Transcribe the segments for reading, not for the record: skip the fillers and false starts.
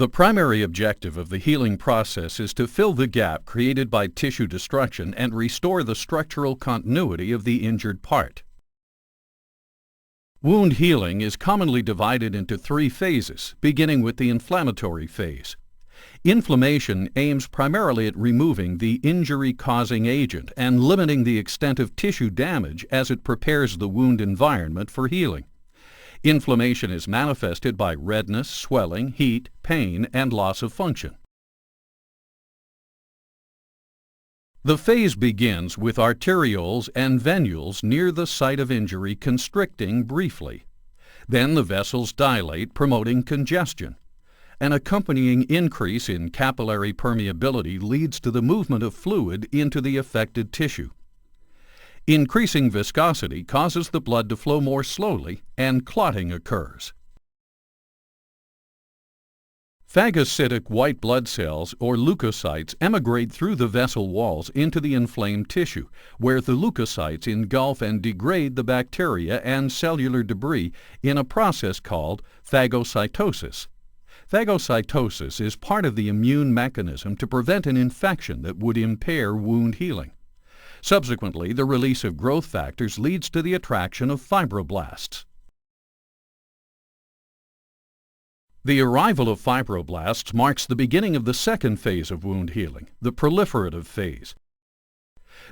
The primary objective of the healing process is to fill the gap created by tissue destruction and restore the structural continuity of the injured part. Wound healing is commonly divided into 3 phases, beginning with the inflammatory phase. Inflammation aims primarily at removing the injury-causing agent and limiting the extent of tissue damage as it prepares the wound environment for healing. Inflammation is manifested by redness, swelling, heat, pain, and loss of function. The phase begins with arterioles and venules near the site of injury constricting briefly. Then the vessels dilate, promoting congestion. An accompanying increase in capillary permeability leads to the movement of fluid into the affected tissue. Increasing viscosity causes the blood to flow more slowly, and clotting occurs. Phagocytic white blood cells, or leukocytes, emigrate through the vessel walls into the inflamed tissue, where the leukocytes engulf and degrade the bacteria and cellular debris in a process called phagocytosis. Phagocytosis is part of the immune mechanism to prevent an infection that would impair wound healing. Subsequently, the release of growth factors leads to the attraction of fibroblasts. The arrival of fibroblasts marks the beginning of the second phase of wound healing, the proliferative phase.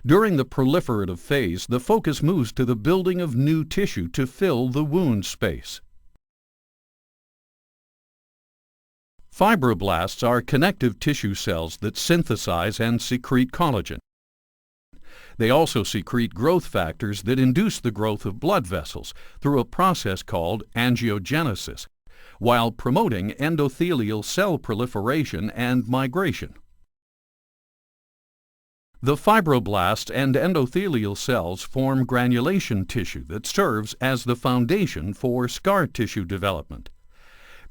During the proliferative phase, the focus moves to the building of new tissue to fill the wound space. Fibroblasts are connective tissue cells that synthesize and secrete collagen. They also secrete growth factors that induce the growth of blood vessels through a process called angiogenesis, while promoting endothelial cell proliferation and migration. The fibroblasts and endothelial cells form granulation tissue that serves as the foundation for scar tissue development.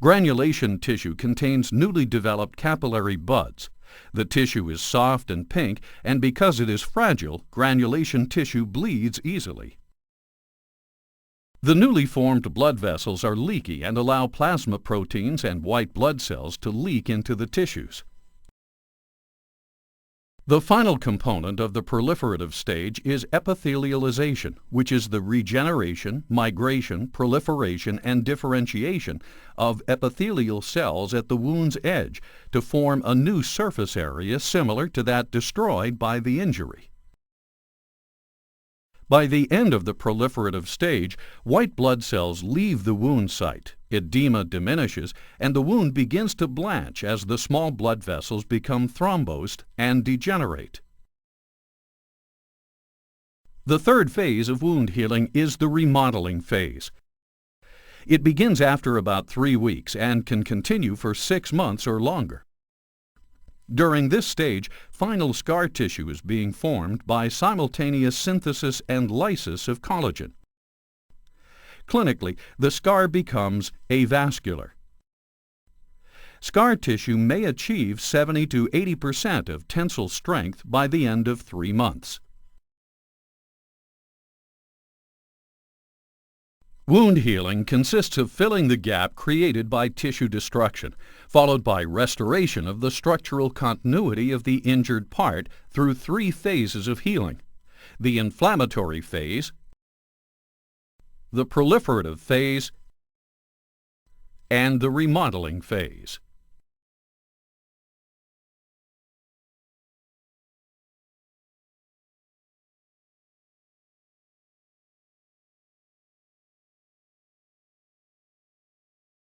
Granulation tissue contains newly developed capillary buds. The tissue is soft and pink, and because it is fragile, granulation tissue bleeds easily. The newly formed blood vessels are leaky and allow plasma proteins and white blood cells to leak into the tissues. The final component of the proliferative stage is epithelialization, which is the regeneration, migration, proliferation, and differentiation of epithelial cells at the wound's edge to form a new surface area similar to that destroyed by the injury. By the end of the proliferative stage, white blood cells leave the wound site, edema diminishes, and the wound begins to blanch as the small blood vessels become thrombosed and degenerate. The third phase of wound healing is the remodeling phase. It begins after about 3 weeks and can continue for 6 months or longer. During this stage, final scar tissue is being formed by simultaneous synthesis and lysis of collagen. Clinically, the scar becomes avascular. Scar tissue may achieve 70 to 80% of tensile strength by the end of 3 months. Wound healing consists of filling the gap created by tissue destruction, followed by restoration of the structural continuity of the injured part through 3 phases of healing: the inflammatory phase, the proliferative phase, and the remodeling phase.